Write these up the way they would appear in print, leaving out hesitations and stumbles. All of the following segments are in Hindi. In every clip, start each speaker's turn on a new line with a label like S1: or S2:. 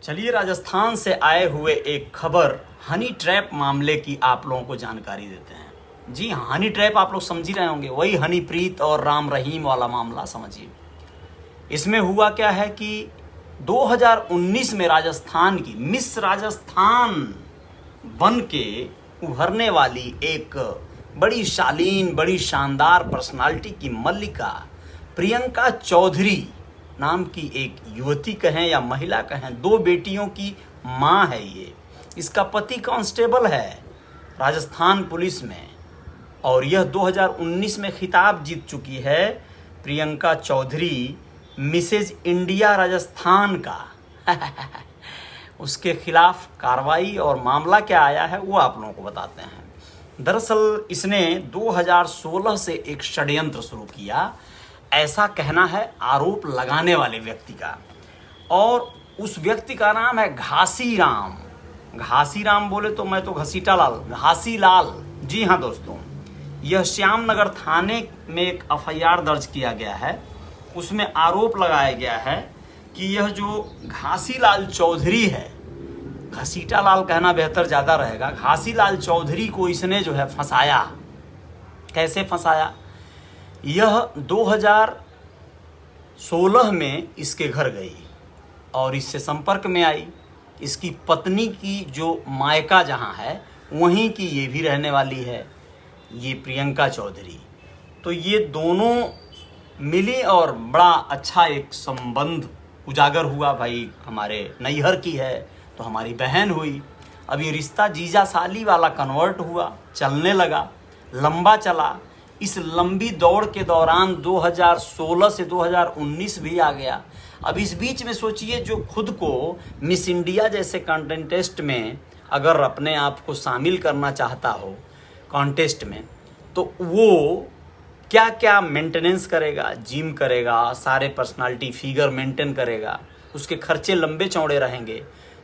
S1: चलिए राजस्थान से आए हुए एक खबर हनी ट्रैप मामले की आप लोगों को जानकारी देते हैं। जी हाँ, हनी ट्रैप आप लोग समझ ही रहे होंगे, वही हनीप्रीत और राम रहीम वाला मामला समझिए। इसमें हुआ क्या है कि 2019 में राजस्थान की मिस राजस्थान बन के उभरने वाली एक बड़ी शालीन, बड़ी शानदार पर्सनालिटी की मल्लिका प्रियंका चौधरी नाम की एक युवती कहें या महिला कहें, 2 बेटियों की मां है ये। इसका पति कांस्टेबल है राजस्थान पुलिस में और यह 2019 में खिताब जीत चुकी है प्रियंका चौधरी, मिसेज इंडिया राजस्थान का। उसके खिलाफ कार्रवाई और मामला क्या आया है वो आप लोगों को बताते हैं। दरअसल इसने 2016 से एक षड्यंत्र शुरू किया, ऐसा कहना है आरोप लगाने वाले व्यक्ति का, और उस व्यक्ति का नाम है घासीराम। घासीराम बोले तो मैं तो घसीटा लाल, घासीलाल। जी हाँ दोस्तों, यह श्यामनगर थाने में एक एफआईआर दर्ज किया गया है। उसमें आरोप लगाया गया है कि यह जो घासीलाल चौधरी है, घसीटा लाल कहना बेहतर ज़्यादा रहेगा, घासीलाल चौधरी को इसने जो है फंसाया। कैसे फंसाया? यह 2016 में इसके घर गई और इससे संपर्क में आई। इसकी पत्नी की जो मायका जहाँ है वहीं की ये भी रहने वाली है, ये प्रियंका चौधरी। तो ये दोनों मिली और बड़ा अच्छा एक संबंध उजागर हुआ। भाई हमारे नैहर की है तो हमारी बहन हुई। अब ये रिश्ता जीजा साली वाला कन्वर्ट हुआ, चलने लगा, लंबा चला। इस लंबी दौड़ के दौरान 2016 से 2019 भी आ गया। अब इस बीच में सोचिए, जो खुद को मिस इंडिया जैसे कॉन्टेस्ट में अगर अपने आप को शामिल करना चाहता हो कॉन्टेस्ट में, तो वो क्या क्या मेंटेनेंस करेगा, जिम करेगा, सारे पर्सनालिटी फिगर मेंटेन करेगा, उसके खर्चे लंबे चौड़े रहेंगे।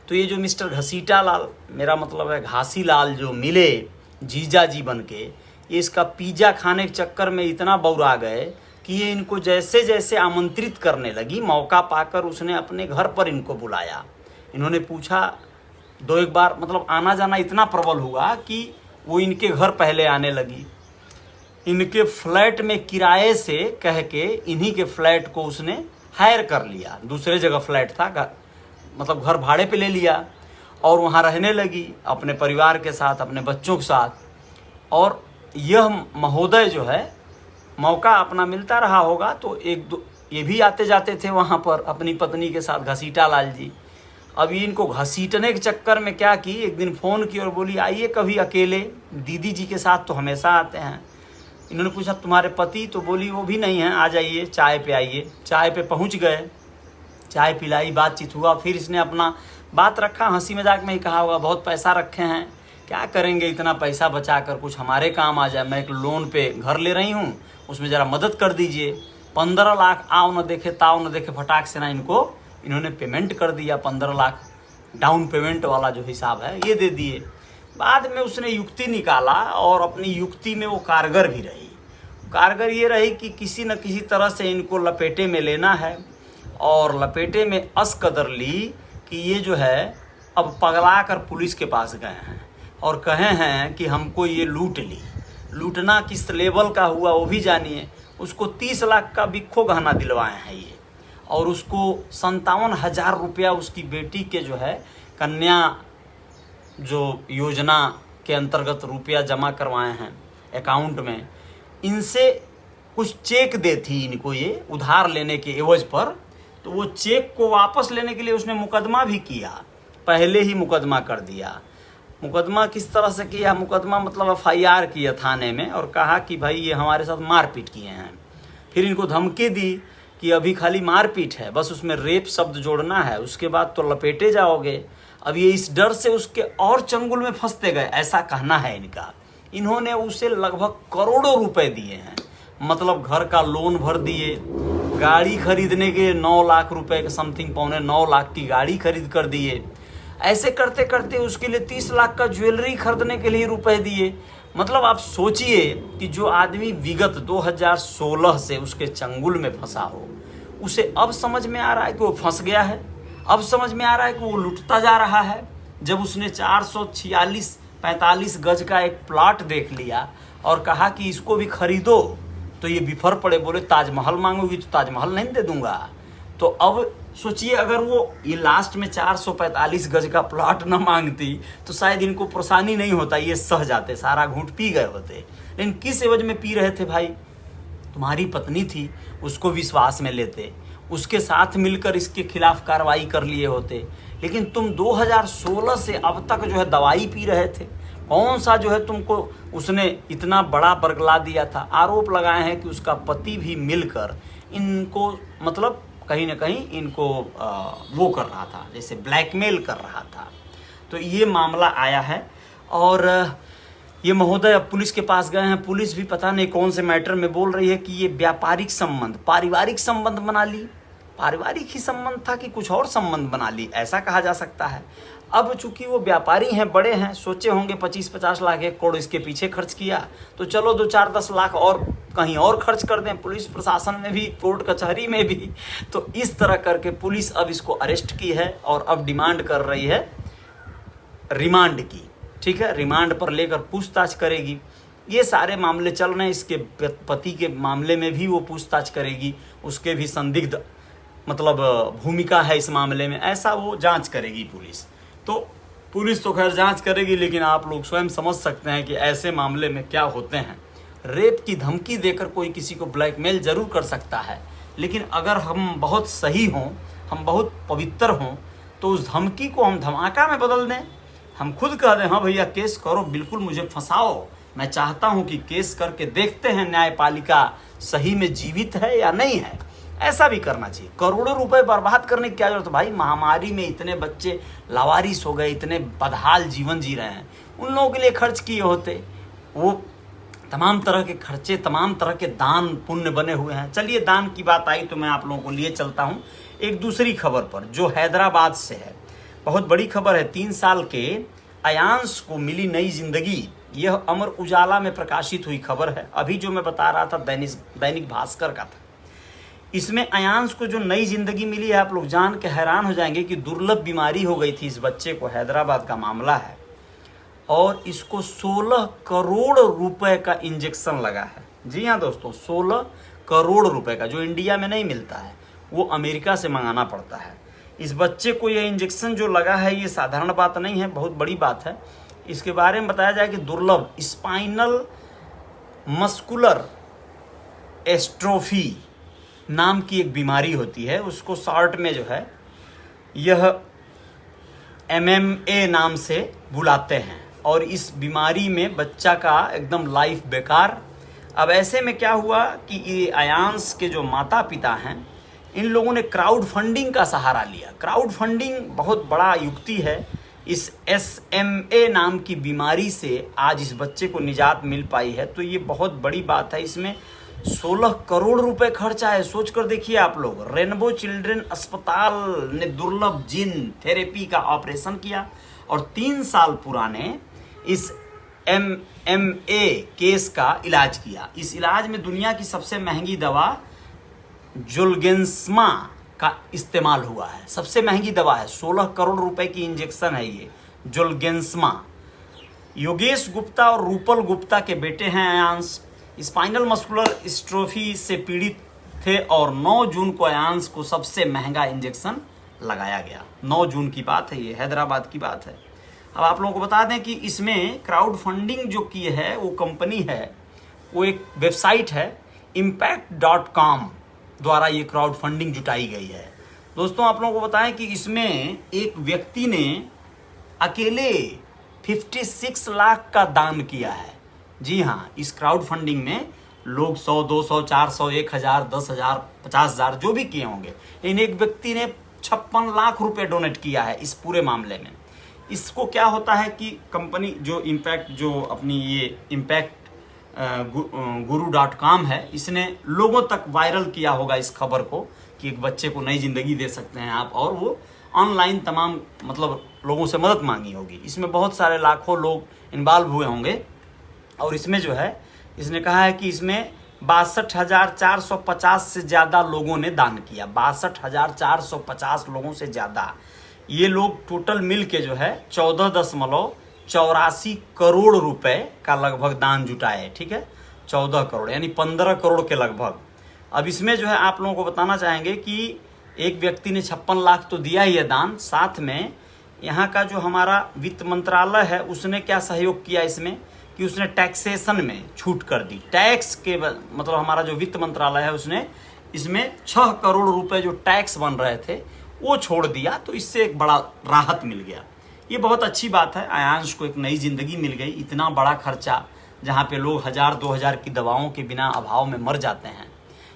S1: तो ये जो मिस्टर घसीटा लाल, मेरा मतलब है घासी लाल, जो मिले जीजा जी बन के, ये इसका पिज़्ज़ा खाने के चक्कर में इतना बौरा गए कि ये इनको जैसे जैसे आमंत्रित करने लगी, मौका पाकर उसने अपने घर पर इनको बुलाया। इन्होंने पूछा 2-1 बार, मतलब आना जाना इतना प्रबल हुआ कि वो इनके घर पहले आने लगी। इनके फ्लैट में किराए से कह के इन्हीं के फ्लैट को उसने हायर कर लिया। दूसरे जगह फ्लैट था, मतलब घर भाड़े पे ले लिया और वहाँ रहने लगी अपने परिवार के साथ, अपने बच्चों के साथ। और यह महोदय जो है, मौका अपना मिलता रहा होगा तो ये भी आते जाते थे वहाँ पर अपनी पत्नी के साथ, घसीटा लाल जी। अभी इनको घसीटने के चक्कर में क्या की, एक दिन फ़ोन की और बोली आइए कभी अकेले, दीदी जी के साथ तो हमेशा आते हैं। इन्होंने पूछा तुम्हारे पति? तो बोली वो भी नहीं है, आ जाइए चाय पे आइए। चाय पे पहुँच गए, चाय पिलाई, बातचीत हुआ। फिर इसने अपना बात रखा, हंसी मजाक में ही कहा होगा बहुत पैसा रखे हैं, क्या करेंगे इतना पैसा बचा कर, कुछ हमारे काम आ जाए। मैं एक लोन पे घर ले रही हूँ, उसमें ज़रा मदद कर दीजिए। 15 लाख आओ न देखे ताओ न देखे, फटाक से ना इन्होंने पेमेंट कर दिया। 15 लाख डाउन पेमेंट वाला जो हिसाब है ये दे दिए। बाद में उसने युक्ति निकाला और अपनी युक्ति में वो कारगर भी रही। कारगर ये रही कि किसी न किसी तरह से इनको लपेटे में लेना है, और लपेटे में अस कदर ली कि ये जो है अब पगला कर पुलिस के पास गए हैं और कहे हैं कि हमको ये लूट ली। लूटना किस लेवल का हुआ वो भी जानिए। उसको 30 लाख का बिक्खो गहना दिलवाए हैं ये, और उसको 57,000 रुपया उसकी बेटी के जो है कन्या जो योजना के अंतर्गत रुपया जमा करवाए हैं अकाउंट में। इनसे कुछ चेक दे थी इनको ये उधार लेने के एवज पर, तो वो चेक को वापस लेने के लिए उसने मुकदमा भी किया, पहले ही मुकदमा कर दिया। मुकदमा किस तरह से किया? मुकदमा मतलब एफआईआर किया थाने में और कहा कि भाई ये हमारे साथ मारपीट किए हैं। फिर इनको धमकी दी कि अभी खाली मारपीट है, बस उसमें रेप शब्द जोड़ना है, उसके बाद तो लपेटे जाओगे। अब ये इस डर से उसके और चंगुल में फंसते गए, ऐसा कहना है इनका। इन्होंने उसे लगभग करोड़ों रुपए दिए हैं, मतलब घर का लोन भर दिए, गाड़ी खरीदने के 9 लाख रुपए के समथिंग, 8.25 लाख की गाड़ी खरीद कर दिए। ऐसे करते करते उसके लिए 30 लाख का ज्वेलरी खरीदने के लिए रुपए दिए। मतलब आप सोचिए कि जो आदमी विगत 2016 से उसके चंगुल में फंसा हो, उसे अब समझ में आ रहा है कि वो फंस गया है। अब समझ में आ रहा है कि वो लुटता जा रहा है। जब उसने 446-45 गज का एक प्लॉट देख लिया और कहा कि इसको भी खरीदो, तो ये बिफर पड़े, बोले ताजमहल मांगोगी तो ताजमहल नहीं दे दूंगा। तो अब सोचिए, अगर वो ये लास्ट में 445 गज का प्लॉट न मांगती तो शायद इनको परेशानी नहीं होता, ये सह जाते, सारा घूंट पी गए होते। लेकिन किस एवज में पी रहे थे भाई? तुम्हारी पत्नी थी, उसको विश्वास में लेते, उसके साथ मिलकर इसके खिलाफ कार्रवाई कर लिए होते। लेकिन तुम 2016 से अब तक जो है दवाई पी रहे थे। कौन सा जो है तुमको उसने इतना बड़ा बरगला दिया था? आरोप लगाए हैं कि उसका पति भी मिलकर इनको मतलब कहीं ना कहीं इनको वो कर रहा था, जैसे ब्लैकमेल कर रहा था। तो ये मामला आया है और ये महोदय अब पुलिस के पास गए हैं। पुलिस भी पता नहीं कौन से मैटर में बोल रही है कि ये व्यापारिक संबंध, पारिवारिक संबंध बना ली। पारिवारिक ही संबंध था कि कुछ और संबंध बना ली, ऐसा कहा जा सकता है। अब चूंकि वो व्यापारी हैं, बड़े हैं, सोचे होंगे 25-50 लाख 1 करोड़ इसके पीछे खर्च किया, तो चलो 2-4-10 लाख और कहीं और खर्च कर दें, पुलिस प्रशासन में भी, कोर्ट कचहरी में भी। तो इस तरह करके पुलिस अब इसको अरेस्ट की है और अब डिमांड कर रही है रिमांड की। ठीक है, रिमांड पर लेकर पूछताछ करेगी। ये सारे मामले चल रहे हैं। इसके पति के मामले में भी वो पूछताछ करेगी, उसके भी संदिग्ध मतलब भूमिका है इस मामले में, ऐसा वो जांच करेगी पुलिस। तो पुलिस तो खैर जांच करेगी, लेकिन आप लोग स्वयं समझ सकते हैं कि ऐसे मामले में क्या होते हैं। रेप की धमकी देकर कोई किसी को ब्लैकमेल जरूर कर सकता है, लेकिन अगर हम बहुत सही हों, हम बहुत पवित्र हों, तो उस धमकी को हम धमाका में बदल दें। हम खुद कह दें, हाँ भैया केस करो, बिल्कुल मुझे फंसाओ, मैं चाहता हूं कि केस करके देखते हैं न्यायपालिका सही में जीवित है या नहीं है। ऐसा भी करना चाहिए। करोड़ों रुपए बर्बाद करने की क्या जरूरत है भाई? महामारी में इतने बच्चे लावारिस हो गए, इतने बदहाल जीवन जी रहे हैं, उन लोगों के लिए खर्च किए होते। वो तमाम तरह के खर्चे, तमाम तरह के दान पुण्य बने हुए हैं। चलिए, दान की बात आई तो मैं आप लोगों को लिए चलता हूं एक दूसरी खबर पर, जो हैदराबाद से है। बहुत बड़ी खबर है। 3 साल के अयांश को मिली नई जिंदगी। यह अमर उजाला में प्रकाशित हुई खबर है। अभी जो मैं बता रहा था दैनिक भास्कर का था। इसमें अयांश को जो नई जिंदगी मिली है, आप लोग जान के हैरान हो जाएंगे कि दुर्लभ बीमारी हो गई थी इस बच्चे को। हैदराबाद का मामला है और इसको 16 करोड़ रुपए का इंजेक्शन लगा है। जी हाँ दोस्तों, 16 करोड़ रुपए का, जो इंडिया में नहीं मिलता है, वो अमेरिका से मंगाना पड़ता है। इस बच्चे को यह इंजेक्शन जो लगा है, ये साधारण बात नहीं है, बहुत बड़ी बात है। इसके बारे में बताया जाए कि दुर्लभ स्पाइनल मस्कुलर एस्ट्रोफी नाम की एक बीमारी होती है, उसको शॉर्ट में जो है यह MMA नाम से बुलाते हैं। और इस बीमारी में बच्चा का एकदम लाइफ बेकार। अब ऐसे में क्या हुआ कि ये अयांश के जो माता पिता हैं, इन लोगों ने क्राउड फंडिंग का सहारा लिया। क्राउड फंडिंग बहुत बड़ा युक्ति है। इस SMA नाम की बीमारी से आज इस बच्चे को निजात मिल पाई है, तो ये बहुत बड़ी बात है। इसमें 16 करोड़ रुपए खर्चा है। सोच कर देखिए आप लोग। रेनबो चिल्ड्रन अस्पताल ने दुर्लभ जीन थेरेपी का ऑपरेशन किया और 3 साल पुराने इस MMA केस का इलाज किया। इस इलाज में दुनिया की सबसे महंगी दवा जोल्गेंस्मा का इस्तेमाल हुआ है। सबसे महंगी दवा है, 16 करोड़ रुपए की इंजेक्शन है ये जोल्गेंस्मा। योगेश गुप्ता और रूपल गुप्ता के बेटे हैं अयांश। स्पाइनल मस्कुलर एस्ट्रोफी से पीड़ित थे और 9 जून को अयांश को सबसे महंगा इंजेक्शन लगाया गया। 9 जून की बात है, ये हैदराबाद की बात है। अब आप लोगों को बता दें कि इसमें क्राउड फंडिंग जो की है, वो कंपनी है, वो एक वेबसाइट है impact.com द्वारा ये क्राउड फंडिंग जुटाई गई है। दोस्तों आप लोगों को बताएं कि इसमें एक व्यक्ति ने अकेले 56 लाख का दान किया है। जी हाँ, इस क्राउड फंडिंग में लोग 100, 200, 400, 1000, 10,000, 50,000 जो भी किए होंगे, लेकिन एक व्यक्ति ने 56 लाख रुपए डोनेट किया है इस पूरे मामले में। इसको क्या होता है कि कंपनी जो इम्पैक्ट, जो अपनी ये इम्पैक्ट guru.com है, इसने लोगों तक वायरल किया होगा इस खबर को कि एक बच्चे को नई जिंदगी दे सकते हैं आप, और वो ऑनलाइन तमाम मतलब लोगों से मदद मांगी होगी। इसमें बहुत सारे लाखों लोग इन्वॉल्व हुए होंगे और इसमें जो है, इसने कहा है कि इसमें 62,450 से ज़्यादा लोगों ने दान किया। 62,450 लोगों से ज़्यादा ये लोग टोटल मिल के जो है 14.84 करोड़ रुपए का लगभग दान जुटाए। ठीक है, 14 करोड़ यानी 15 करोड़ के लगभग। अब इसमें जो है आप लोगों को बताना चाहेंगे कि एक व्यक्ति ने 56 लाख तो दिया ही है दान, साथ में यहाँ का जो हमारा वित्त मंत्रालय है उसने क्या सहयोग किया इसमें कि उसने टैक्सेशन में छूट कर दी। टैक्स के मतलब हमारा जो वित्त मंत्रालय है उसने इसमें 6 करोड़ रुपए जो टैक्स बन रहे थे वो छोड़ दिया, तो इससे एक बड़ा राहत मिल गया। ये बहुत अच्छी बात है, आयांश को एक नई जिंदगी मिल गई। इतना बड़ा खर्चा जहाँ पे लोग 1000-2000 की दवाओं के बिना अभाव में मर जाते हैं,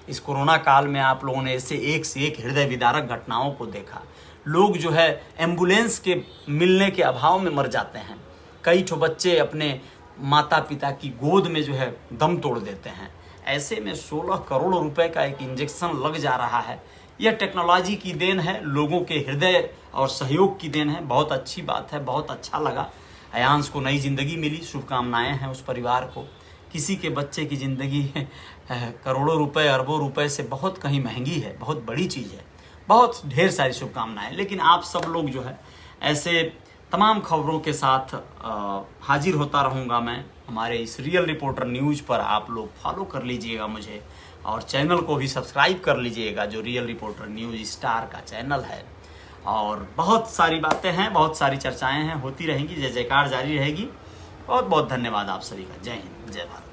S1: इस कोरोना काल में आप लोगों ने ऐसे एक से एक हृदय विदारक घटनाओं को देखा। लोग जो है एम्बुलेंस के मिलने के अभाव में मर जाते हैं, कई ठो बच्चे अपने माता पिता की गोद में जो है दम तोड़ देते हैं। ऐसे में 16 करोड़ रुपए का एक इंजेक्शन लग जा रहा है। यह टेक्नोलॉजी की देन है, लोगों के हृदय और सहयोग की देन है। बहुत अच्छी बात है, बहुत अच्छा लगा। आयांश को नई जिंदगी मिली, शुभकामनाएं हैं उस परिवार को। किसी के बच्चे की ज़िंदगी करोड़ों रुपए अरबों रुपए से बहुत कहीं महंगी है, बहुत बड़ी चीज़ है। बहुत ढेर सारी शुभकामनाएं। लेकिन आप सब लोग जो है ऐसे तमाम खबरों के साथ हाजिर होता रहूँगा मैं हमारे इस रियल रिपोर्टर न्यूज़ पर। आप लोग फॉलो कर लीजिएगा मुझे और चैनल को भी सब्सक्राइब कर लीजिएगा, जो रियल रिपोर्टर न्यूज़ स्टार का चैनल है। और बहुत सारी बातें हैं, बहुत सारी चर्चाएं हैं, होती रहेंगी, जय जयकार जारी रहेगी। बहुत बहुत धन्यवाद आप सभी का। जय हिंद, जय भारत।